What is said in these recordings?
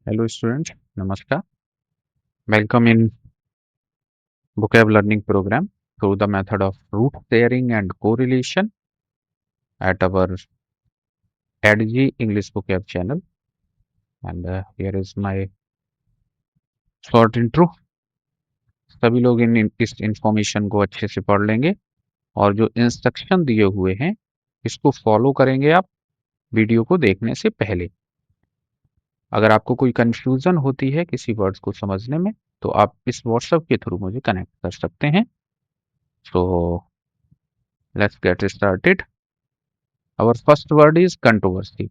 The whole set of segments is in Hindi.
Hello students, Namaskar. Welcome in vocab learning program through the method of root sharing and correlation at our ADG English vocab channel. And here is my short intro. सभी लोग इस इंफॉर्मेशन को अच्छे से पढ़ लेंगे और जो इंस्ट्रक्शन दिए हुए हैं इसको फॉलो करेंगे आप वीडियो को देखने से पहले। अगर आपको कोई कंफ्यूजन होती है किसी वर्ड्स को समझने में तो आप इस व्हाट्सएप के थ्रू मुझे कनेक्ट कर सकते हैं। So let's get started. Our first word is controversy.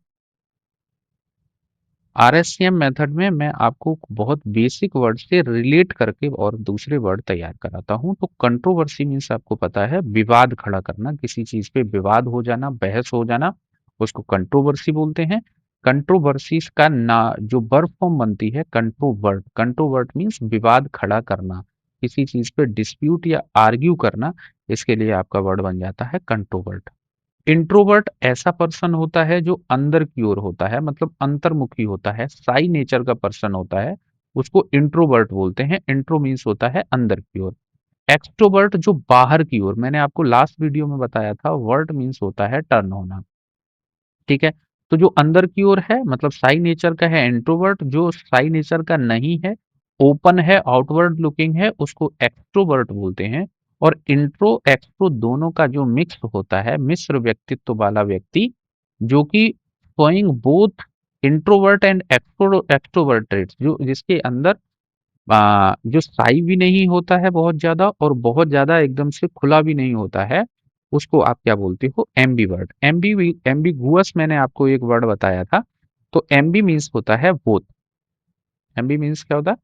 RSCM method में मैं आपको बहुत बेसिक वर्ड से रिलेट करके और दूसरे वर्ड तैयार कराता हूं। तो कंट्रोवर्सी मीन्स आपको पता है विवाद खड़ा करना, किसी चीज पे विवाद हो जाना, बहस हो जाना, उसको कंट्रोवर्सी बोलते हैं। कंट्रोवर्सी का ना जो वर्ब फॉर्म बनती है कंट्रोवर्ट। कंट्रोवर्ट मीन्स विवाद खड़ा करना, किसी चीज पे डिस्प्यूट या आर्ग्यू करना, इसके लिए आपका वर्ड बन जाता है कंट्रोवर्ट। इंट्रोवर्ट ऐसा पर्सन होता है जो अंदर की ओर होता है, मतलब अंतर्मुखी होता है, साई नेचर का पर्सन होता है, उसको इंट्रोवर्ट बोलते हैं। इंट्रो मीन्स होता है अंदर की ओर। एक्सट्रोवर्ट जो बाहर की ओर, मैंने आपको लास्ट वीडियो में बताया था, वर्ट मीन्स होता है टर्न होना। ठीक है, तो जो अंदर की ओर है मतलब साई नेचर का है इंट्रोवर्ट, जो साई नेचर का नहीं है, ओपन है, आउटवर्ड लुकिंग है, उसको एक्सट्रोवर्ट बोलते हैं। और इंट्रो एक्सट्रो दोनों का जो मिक्स होता है, मिश्र व्यक्तित्व वाला व्यक्ति, जो कि showing both introvert and extrovert traits, जो जिसके अंदर जो साई भी नहीं होता है बहुत ज्यादा और बहुत ज्यादा एकदम से खुला भी नहीं होता है, उसको आप क्या बोलते हो? एम्बीवर्ट। एम्बिगुअस मैंने आपको एक वर्ड बताया था। तो एम्बी मीन्स होता है बोथ। एम्बी मीन्स क्या होता है?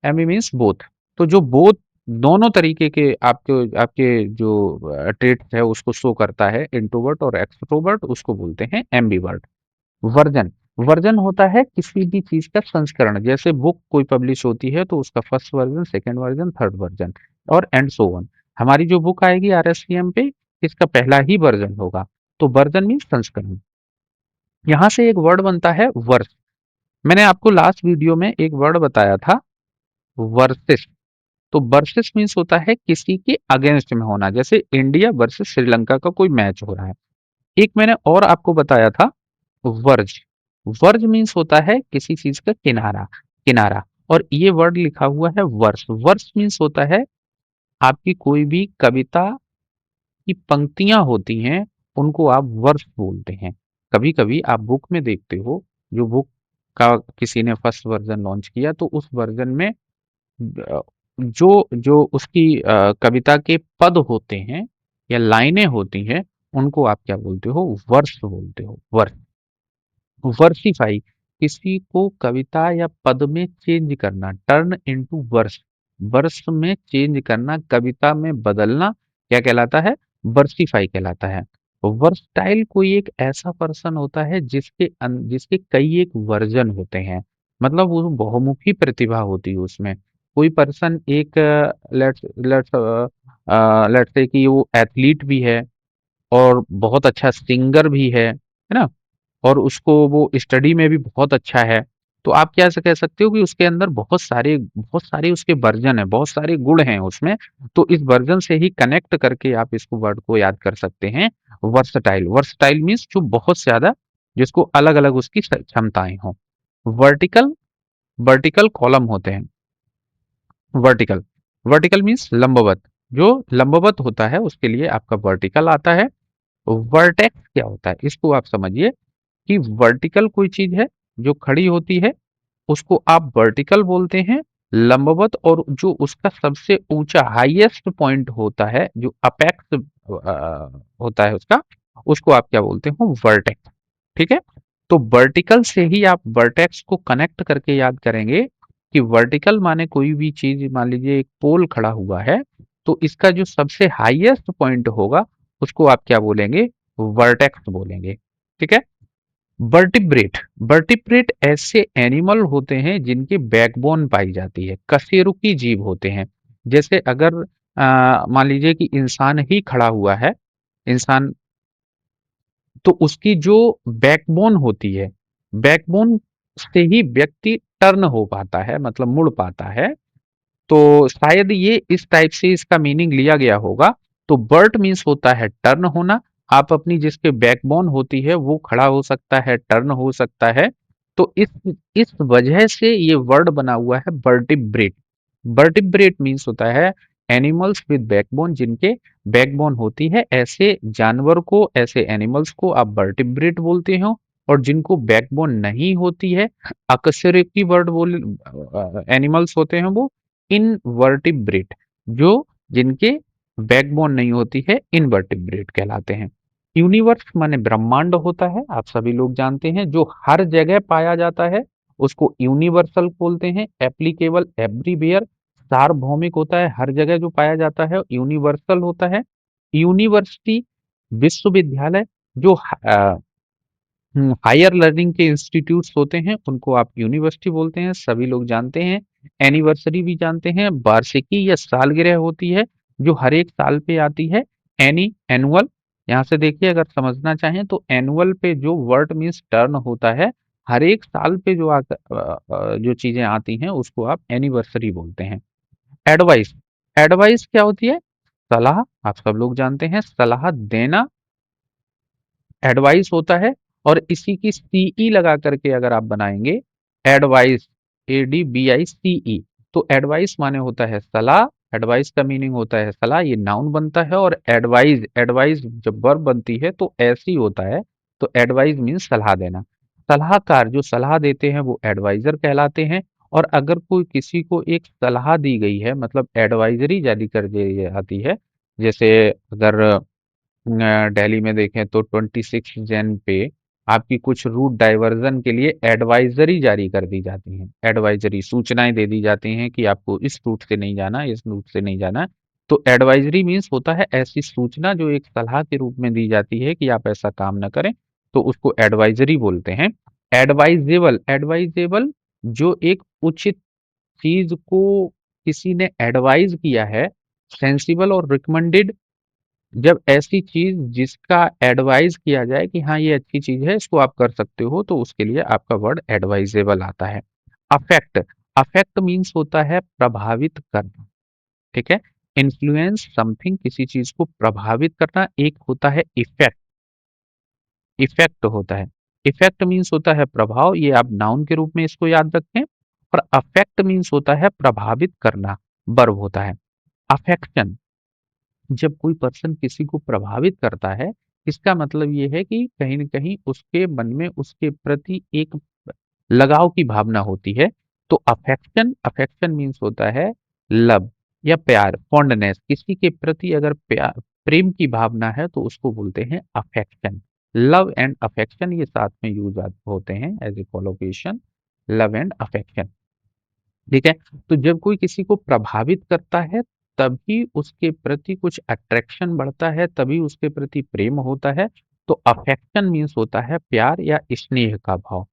Aamby means both. तो जो बोथ दोनों तरीके के आपके आपके जो ट्रेट है उसको शो करता है, इंट्रोवर्ट और एक्सट्रोवर्ट, उसको बोलते हैं एम्बीवर्ट। वर्जन। वर्जन होता है किसी भी चीज का संस्करण। जैसे बुक कोई पब्लिश होती है तो उसका first version, second version, third version और एंड सो ऑन। हमारी जो बुक आएगी आरएससीएम पे, इसका पहला ही वर्जन होगा। तो वर्जन मीन्स संस्करण। यहां से एक वर्ड बनता है वर्ष। मैंने आपको लास्ट वीडियो में एक वर्ड बताया था, वर्सेस। तो वर्सेस मीन्स होता है किसी के अगेंस्ट में होना, जैसे इंडिया वर्सेस श्रीलंका का कोई मैच हो रहा है। एक मैंने और आपको बताया था वर्ज। वर्ज मीन्स होता है किसी चीज का किनारा। किनारा। और ये वर्ड लिखा हुआ है वर्ष। वर्ष मीन्स होता है आपकी कोई भी कविता की पंक्तियां होती हैं, उनको आप वर्ष बोलते हैं। कभी कभी आप बुक में देखते हो, जो बुक का किसी ने फर्स्ट वर्जन लॉन्च किया तो उस वर्जन में जो जो उसकी कविता के पद होते हैं या लाइनें होती हैं, उनको आप क्या बोलते हो? वर्ष बोलते हो। वर्ष। वर्सिफाई, किसी को कविता या पद में चेंज करना, टर्न इनटू वर्स। वर्स में चेंज करना, कविता में बदलना, क्या कहलाता है? वर्सिफाई कहलाता है। वर्सटाइल कोई एक ऐसा पर्सन होता है जिसके कई एक वर्जन होते हैं, मतलब वो बहुमुखी प्रतिभा होती है उसमें। कोई पर्सन एक लेट्स लेट्स लेट्स से कि वो एथलीट भी है और बहुत अच्छा सिंगर भी है ना, और उसको वो स्टडी में भी बहुत अच्छा है। तो आप क्या से कह सकते हो कि उसके अंदर बहुत सारे उसके वर्जन है, बहुत सारे गुण हैं उसमें। तो इस वर्जन से ही कनेक्ट करके आप इसको वर्ड को याद कर सकते हैं, वर्सटाइल। वर्सटाइल मीन्स जो बहुत ज्यादा, जिसको अलग अलग उसकी क्षमताएं हों। वर्टिकल। वर्टिकल कॉलम होते हैं। वर्टिकल। वर्टिकल मीन्स लंबवत। जो लंबवत होता है उसके लिए आपका वर्टिकल आता है। वर्टेक्स क्या होता है इसको आप समझिए, कि वर्टिकल कोई चीज है जो खड़ी होती है, उसको आप वर्टिकल बोलते हैं। लंबवत और जो उसका सबसे ऊंचा हाईएस्ट पॉइंट होता है, जो अपेक्स होता है उसका, उसको आप क्या बोलते हो? वर्टेक्स। ठीक है, तो वर्टिकल से ही आप वर्टेक्स को कनेक्ट करके याद करेंगे कि वर्टिकल माने कोई भी चीज, मान लीजिए एक पोल खड़ा हुआ है, तो इसका जो सबसे हाईएस्ट पॉइंट होगा उसको आप क्या बोलेंगे? वर्टेक्स बोलेंगे। ठीक है। वर्टिब्रेट। वर्टिब्रेट ऐसे एनिमल होते हैं जिनके बैकबोन पाई जाती है, कशेरुकी जीव होते हैं। जैसे अगर मान लीजिए कि इंसान ही खड़ा हुआ है, इंसान, तो उसकी जो बैकबोन होती है, बैकबोन से ही व्यक्ति टर्न हो पाता है, मतलब मुड़ पाता है। तो शायद ये इस टाइप से इसका मीनिंग लिया गया होगा। तो बर्ट मीन्स होता है टर्न होना। आप अपनी जिसके बैकबोन होती है वो खड़ा हो सकता है, टर्न हो सकता है। तो इस वजह से ये वर्ड बना हुआ है वर्टिब्रेट। वर्टिब्रेट मीन्स होता है एनिमल्स विद बैकबोन, जिनके बैकबोन होती है। ऐसे जानवर को, ऐसे एनिमल्स को आप वर्टिब्रेट बोलते हो। और जिनको बैकबोन नहीं होती है, अकशेरुकी वर्ड बोल एनिमल्स होते हैं वो इनवर्टिब्रेट। जो जिनके बैकबोन नहीं होती है, इनवर्टिब्रेट कहलाते हैं। यूनिवर्स माने ब्रह्मांड होता है, आप सभी लोग जानते हैं, जो हर जगह पाया जाता है उसको यूनिवर्सल बोलते हैं। एप्लीकेबल एवरीवेयर, सार्वभौमिक होता है, हर जगह जो पाया जाता है यूनिवर्सल होता है। यूनिवर्सिटी विश्वविद्यालय, जो हायर लर्निंग के इंस्टीट्यूट्स होते हैं उनको आप यूनिवर्सिटी बोलते हैं, सभी लोग जानते हैं। एनिवर्सरी भी जानते हैं, वार्षिकी या सालगिरह होती है जो हर एक साल पे आती है। एनुअल, यहाँ से देखिए अगर समझना चाहें तो एनुअल पे जो वर्ड मीन्स टर्न होता है, हर एक साल पे जो जो चीजें आती हैं उसको आप एनिवर्सरी बोलते हैं। एडवाइस, एडवाइस क्या होती है? सलाह, आप सब लोग जानते हैं, सलाह देना एडवाइस होता है। और इसी की सीई लगा करके अगर आप बनाएंगे, एडवाइस, ADVICE, तो एडवाइस माने होता है सलाह। एडवाइस का मीनिंग होता है सलाह, ये नाउन बनता है। और एडवाइस, एडवाइस जब वर्ब बनती है तो ऐसी होता है। तो एडवाइस मीन्स सलाह देना। सलाहकार जो सलाह देते हैं वो एडवाइजर कहलाते हैं। और अगर कोई किसी को एक सलाह दी गई है, मतलब एडवाइजरी जारी कर दी जाती है, जैसे अगर दिल्ली में देखें तो 26 जन पे आपकी कुछ रूट डाइवर्जन के लिए एडवाइजरी जारी कर दी जाती हैं। एडवाइजरी सूचनाएं दे दी जाती हैं कि आपको इस रूट से नहीं जाना, इस रूट से नहीं जाना। तो एडवाइजरी मीन्स होता है ऐसी सूचना जो एक सलाह के रूप में दी जाती है कि आप ऐसा काम ना करें, तो उसको एडवाइजरी बोलते हैं। एडवाइजेबल, एडवाइजेबल जो एक उचित चीज को किसी ने एडवाइज किया है। सेंसिबल और रिकमेंडेड, जब ऐसी चीज जिसका एडवाइस किया जाए कि हाँ ये अच्छी चीज है, इसको आप कर सकते हो, तो उसके लिए आपका वर्ड एडवाइजेबल आता है। अफेक्ट, अफेक्ट मीन्स होता है प्रभावित करना। ठीक है, इन्फ्लुएंस समथिंग, किसी चीज को प्रभावित करना। एक होता है इफेक्ट, इफेक्ट होता है। इफेक्ट मीन्स होता है प्रभाव, ये आप नाउन के रूप में इसको याद रखें। और अफेक्ट मीन्स होता है प्रभावित करना, वर्ब होता है। अफेक्शन, जब कोई पर्सन किसी को प्रभावित करता है, इसका मतलब ये है कि कहीं न कहीं उसके मन में उसके प्रति एक लगाव की भावना होती है। तो अफेक्शन, अफेक्शन मीन्स होता है लव या प्यार, फॉन्डनेस, किसी के प्रति अगर प्यार, प्रेम की भावना है तो उसको बोलते हैं अफेक्शन। लव एंड अफेक्शन ये साथ में यूज होते हैं as a collocation, love and affection. ठीक है, तो जब कोई किसी को प्रभावित करता है तभी उसके प्रति कुछ अट्रैक्शन बढ़ता है, तभी उसके प्रति प्रेम होता है। तो अफेक्शन मीन्स होता है प्यार या स्नेह का भाव।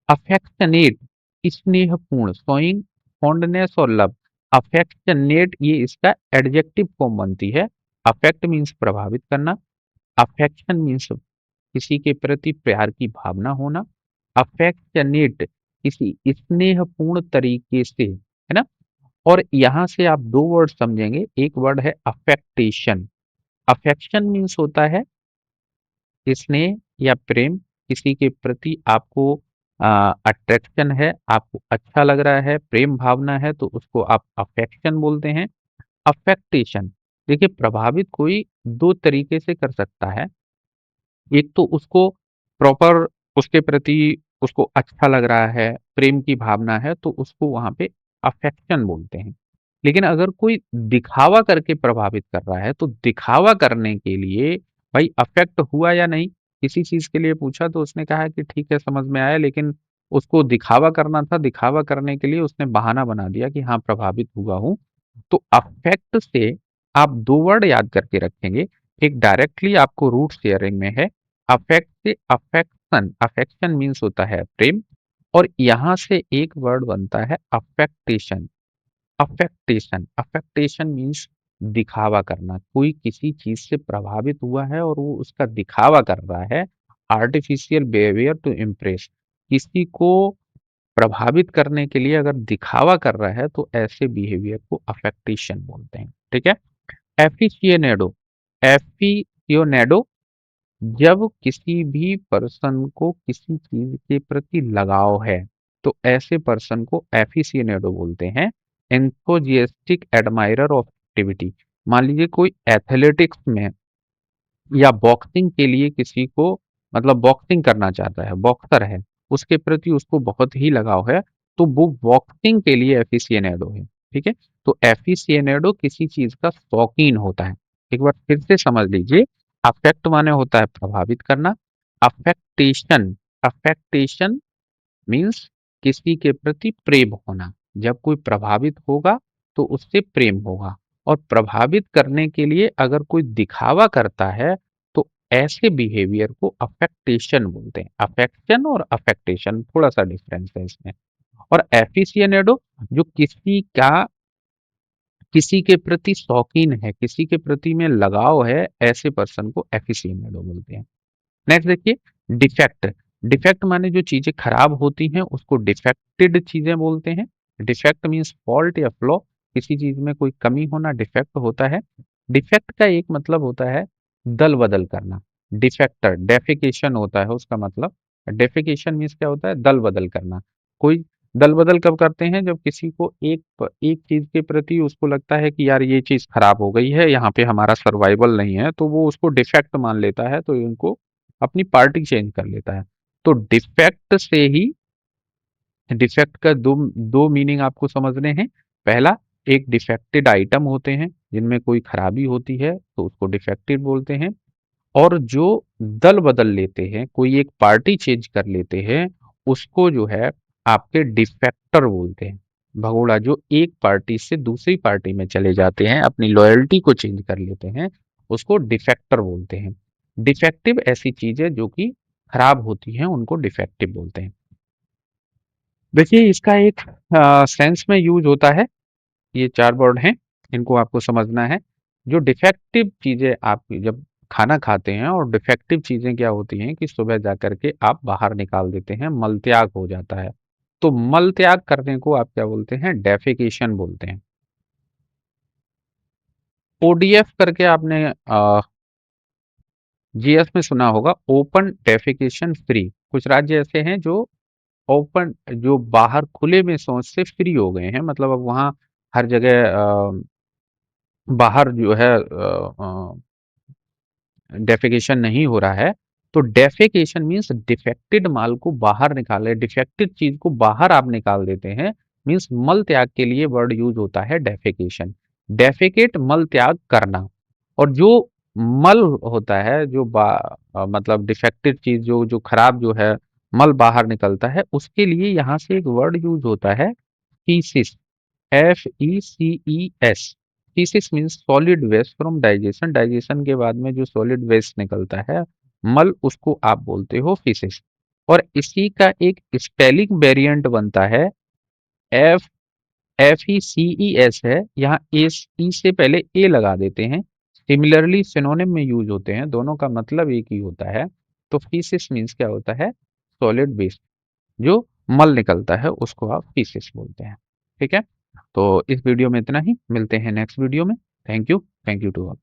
अफेक्शनेट, स्नेहपूर्ण, शोइंग फॉन्डनेस और लव। अफेक्शनेट ये इसका एडजेक्टिव फॉर्म बनती है। अफेक्ट मीन्स प्रभावित करना, अफेक्शन मीन्स किसी के प्रति प्यार की भावना होना, अफेक्शनेट किसी स्नेहपूर्ण तरीके से, है ना। और यहां से आप दो वर्ड समझेंगे, एक वर्ड है अफेक्टेशन। अफेक्शन मीन्स होता है स्नेह या प्रेम, किसी के प्रति आपको अट्रैक्शन है, आपको अच्छा लग रहा है, प्रेम भावना है, तो उसको आप अफेक्शन बोलते हैं। अफेक्टेशन, देखिए प्रभावित कोई दो तरीके से कर सकता है। एक तो उसको प्रॉपर, उसके प्रति उसको अच्छा लग रहा है, प्रेम की भावना है, तो उसको वहां पे अफेक्शन बोलते हैं। लेकिन अगर कोई दिखावा करके प्रभावित कर रहा है, तो दिखावा करने के लिए भाई अफेक्ट हुआ या नहीं, किसी चीज के लिए पूछा तो उसने कहा कि ठीक है समझ में आया, लेकिन उसको दिखावा करना था, दिखावा करने के लिए उसने बहाना बना दिया कि हाँ प्रभावित हुआ हूं। तो अफेक्ट से आप दो वर्ड याद करके रखेंगे। एक डायरेक्टली आपको रूट शेयरिंग में है, अफेक्ट से अफेक्शन, अफेक्शन मीन्स होता है प्रेम। और यहां से एक वर्ड बनता है अफेक्टेशन। अफेक्टेशन, अफेक्टेशन मीन्स दिखावा करना, कोई किसी चीज से प्रभावित हुआ है और वो उसका दिखावा कर रहा है। आर्टिफिशियल बिहेवियर टू इम्प्रेस, किसी को प्रभावित करने के लिए अगर दिखावा कर रहा है तो ऐसे बिहेवियर को अफेक्टेशन बोलते हैं। ठीक है। एफिशिएनेडो, एफिशियोनेडो जब किसी भी पर्सन को किसी चीज के प्रति लगाव है तो ऐसे पर्सन को एफिशिएनेडो बोलते हैं। एंथुजियास्टिक एडमायरर ऑफ एक्टिविटी, मान लीजिए कोई एथलेटिक्स में या बॉक्सिंग के लिए किसी को, मतलब बॉक्सिंग करना चाहता है, बॉक्सर है, उसके प्रति उसको बहुत ही लगाव है, तो वो बॉक्सिंग के लिए एफिशिएनेडो है। ठीक है। तो एफिशिएनेडो किसी चीज का शौकीन होता है। एक बार फिर से समझ लीजिए, अफेक्ट माने होता है प्रभावित करना, अफेक्टेशन, अफेक्टेशन मीन्स किसी के प्रति प्रेम होना। जब कोई प्रभावित होगा तो उससे प्रेम होगा। और प्रभावित करने के लिए अगर कोई दिखावा करता है तो ऐसे बिहेवियर को अफेक्टेशन बोलते हैं। अफेक्शन और अफेक्टेशन थोड़ा सा डिफरेंस है इसमें। और एफिशिएनेडो जो किसी के प्रति शौकीन है, किसी के प्रति में लगाव है, ऐसे पर्सन को एफिशिएनेडो बोलते हैं। नेक्स्ट देखिए, डिफेक्ट। डिफेक्ट माने जो चीजें खराब होती हैं उसको डिफेक्टेड चीजें बोलते हैं। डिफेक्ट मीन्स फॉल्ट या फ्लॉ, किसी चीज में कोई कमी होना डिफेक्ट होता है। डिफेक्ट का एक मतलब होता है दल बदल करना। डिफेक्टर डेफिकेशन होता है उसका मतलब। डेफिकेशन मीन्स क्या होता है, दल बदल करना। कोई दल बदल कब करते हैं, जब किसी को एक चीज के प्रति उसको लगता है कि यार ये चीज खराब हो गई है, यहाँ पे हमारा सर्वाइवल नहीं है, तो वो उसको डिफेक्ट मान लेता है, तो इनको अपनी पार्टी चेंज कर लेता है। तो डिफेक्ट से ही, डिफेक्ट का दो दो मीनिंग आपको समझने हैं। पहला, एक डिफेक्टेड आइटम होते हैं जिनमें कोई खराबी होती है तो उसको डिफेक्टेड बोलते हैं। और जो दल बदल लेते हैं, कोई एक पार्टी चेंज कर लेते हैं, उसको जो है आपके डिफेक्टर बोलते हैं। भगोड़ा जो एक पार्टी से दूसरी पार्टी में चले जाते हैं, अपनी लॉयल्टी को चेंज कर लेते हैं, उसको डिफेक्टर बोलते हैं। डिफेक्टिव ऐसी चीजें जो कि खराब होती हैं उनको डिफेक्टिव बोलते हैं। देखिए इसका एक सेंस में यूज होता है। ये 4 वर्ड हैं, इनको आपको समझना है। जो डिफेक्टिव चीज़ें आप जब खाना खाते हैं, और डिफेक्टिव चीज़ें क्या होती हैं कि सुबह जा कर के आप बाहर निकाल देते हैं, मलत्याग हो जाता है। तो मलत्याग करने को आप क्या बोलते हैं, डेफेकेशन बोलते हैं। ओडीएफ करके आपने जीएस में सुना होगा, ओपन डेफेकेशन फ्री। कुछ राज्य ऐसे हैं जो ओपन, जो बाहर खुले में शौच से फ्री हो गए हैं, मतलब अब वहाँ हर जगह बाहर जो है डेफिकेशन नहीं हो रहा है। तो डेफिकेशन मीन्स डिफेक्टेड माल को बाहर निकाले, डिफेक्टेड चीज को बाहर आप निकाल देते हैं, मीन्स मल त्याग के लिए वर्ड यूज होता है डेफिकेशन। डेफिकेट मल त्याग करना। और जो मल होता है, जो मतलब डिफेक्टेड चीज, जो खराब जो है, मल बाहर निकलता है, उसके लिए यहाँ से एक वर्ड यूज होता है, feces, FECES। Feces means solid waste from digestion. Digestion के बाद में जो सॉलिड वेस्ट निकलता है, मल, उसको आप बोलते हो फीसिस। और इसी का एक स्पेलिंग वेरिएंट बनता है, FECES है, यहाँ ई से पहले ए लगा देते हैं। सिमिलरली सिनोनिम में यूज होते हैं, दोनों का मतलब एक ही होता है। तो फीसिस मीन्स क्या होता है, सॉलिड वेस्ट, जो मल निकलता है उसको आप फीसिस बोलते हैं। ठीक है। तो इस वीडियो में इतना ही, मिलते हैं नेक्स्ट वीडियो में। Thank you to all.